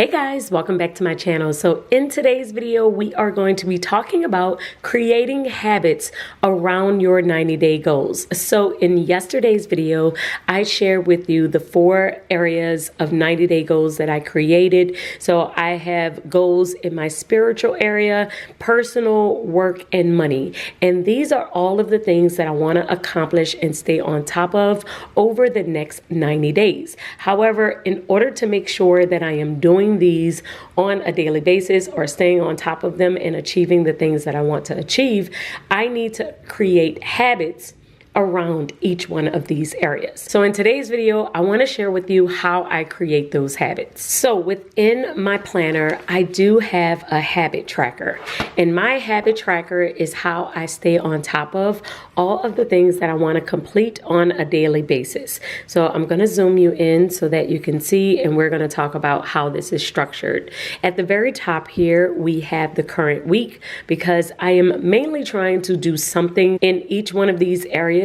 Hey guys, welcome back to my channel. So in today's video, we are going to be talking about creating habits around your 90-day goals. So in yesterday's video, I shared with you the 4 areas of 90-day goals that I created. So I have goals in my spiritual area, personal, work, and money. And these are all of the things that I want to accomplish and stay on top of over the next 90 days. However, in order to make sure that I am doing these on a daily basis or staying on top of them and achieving the things that I want to achieve, I need to create habits around each one of these areas. So in today's video, I want to share with you how I create those habits. So within my planner, I do have a habit tracker, and my habit tracker is how I stay on top of all of the things that I want to complete on a daily basis. So I'm going to zoom you in so that you can see, and we're going to talk about how this is structured. At the very top here, we have the current week, because I am mainly trying to do something in each one of these areas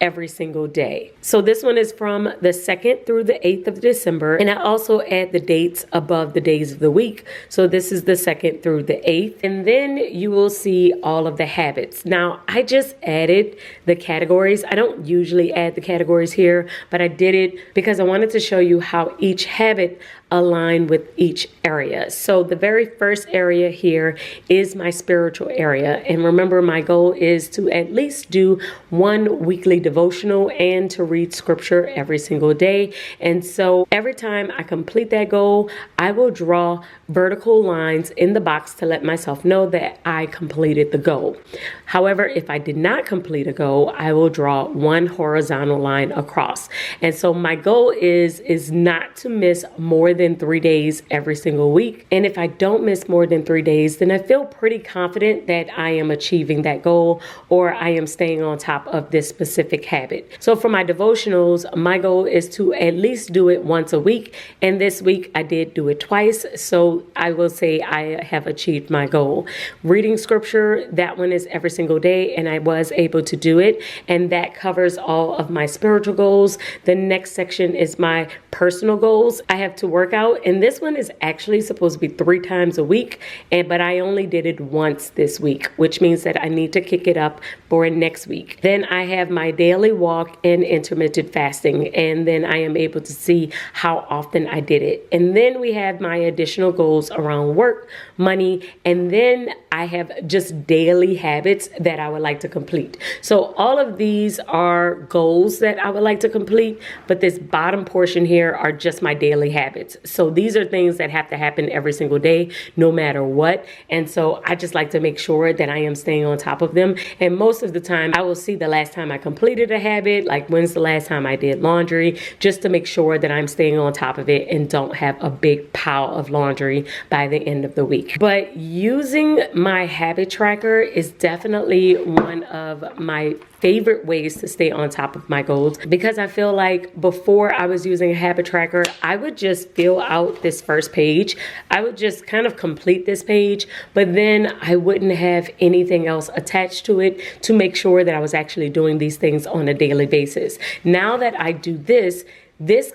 every single day. So this one is from the 2nd through the 8th of December, and I also add the dates above the days of the week. So this is the 2nd through the 8th, and then you will see all of the habits. Now, I just added the categories. I don't usually add the categories here, but I did it because I wanted to show you how each habit align with each area. So the very first area here is my spiritual area. And remember, my goal is to at least do one weekly devotional and to read scripture every single day. And so every time I complete that goal, I will draw vertical lines in the box to let myself know that I completed the goal. However, if I did not complete a goal, I will draw one horizontal line across. And so my goal is not to miss more than 3 days every single week. And if I don't miss more than 3 days, then I feel pretty confident that I am achieving that goal, or I am staying on top of this specific habit. So for my devotionals, my goal is to at least do it once a week. And this week I did do it twice. So I will say I have achieved my goal. Reading scripture, that one is every single day, and I was able to do it. And that covers all of my spiritual goals. The next section is my personal goals. I have to work out, and this one is actually supposed to be 3 times a week, but I only did it once this week, which means that I need to kick it up for next week. Then I have my daily walk and intermittent fasting, and then I am able to see how often I did it. And then we have my additional goals around work, money, and then I have just daily habits that I would like to complete. So all of these are goals that I would like to complete, but this bottom portion here are just my daily habits. So these are things that have to happen every single day, no matter what. And so I just like to make sure that I am staying on top of them. And most of the time, I will see the last time I completed a habit, like when's the last time I did laundry, just to make sure that I'm staying on top of it and don't have a big pile of laundry by the end of the week. But using my habit tracker is definitely one of my favorite ways to stay on top of my goals, because I feel like before I was using a habit tracker, I would just fill out this first page. I would just kind of complete this page, but then I wouldn't have anything else attached to it to make sure that I was actually doing these things on a daily basis. Now that I do this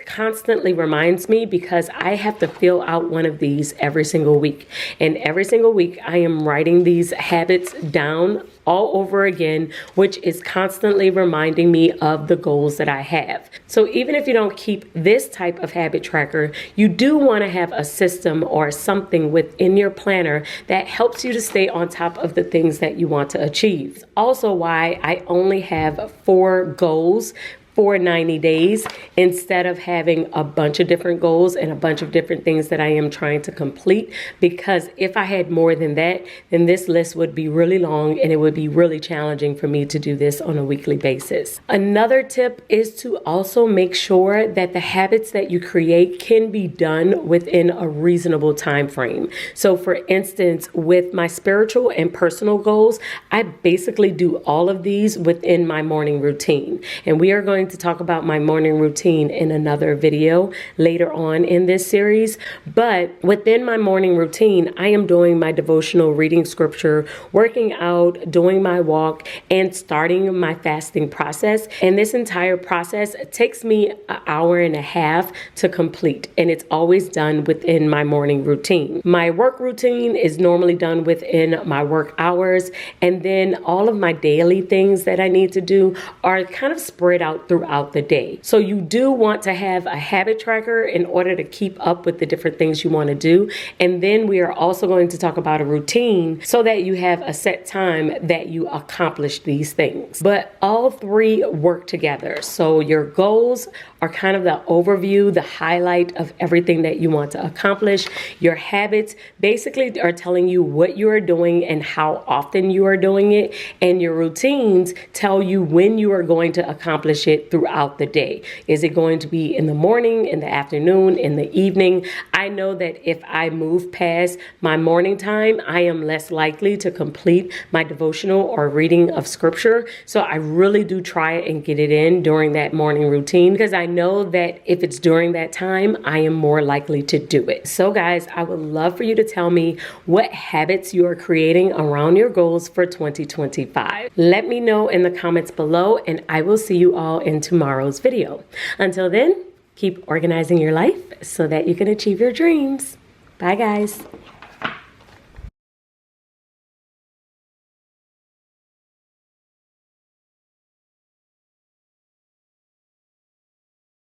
constantly reminds me, because I have to fill out one of these every single week. And every single week I am writing these habits down all over again, which is constantly reminding me of the goals that I have. So even if you don't keep this type of habit tracker, you do want to have a system or something within your planner that helps you to stay on top of the things that you want to achieve. Also why I only have 4 goals for 90 days instead of having a bunch of different goals and a bunch of different things that I am trying to complete. Because if I had more than that, then this list would be really long and it would be really challenging for me to do this on a weekly basis. Another tip is to also make sure that the habits that you create can be done within a reasonable time frame. So for instance, with my spiritual and personal goals, I basically do all of these within my morning routine. And we are going going to talk about my morning routine in another video later on in this series. But within my morning routine, I am doing my devotional, reading scripture, working out, doing my walk, and starting my fasting process. And this entire process takes me an hour and a half to complete. And it's always done within my morning routine. My work routine is normally done within my work hours. And then all of my daily things that I need to do are kind of spread out throughout the day. So you do want to have a habit tracker in order to keep up with the different things you want to do. And then we are also going to talk about a routine so that you have a set time that you accomplish these things. But all three work together. So your goals are kind of the overview, the highlight of everything that you want to accomplish. Your habits basically are telling you what you are doing and how often you are doing it. And your routines tell you when you are going to accomplish it throughout the day. Is it going to be in the morning, in the afternoon, in the evening? I know that if I move past my morning time, I am less likely to complete my devotional or reading of scripture. So I really do try and get it in during that morning routine because I know that if it's during that time, I am more likely to do it. So guys, I would love for you to tell me what habits you are creating around your goals for 2025. Let me know in the comments below, and I will see you all in tomorrow's video. Until then, keep organizing your life so that you can achieve your dreams. Bye guys.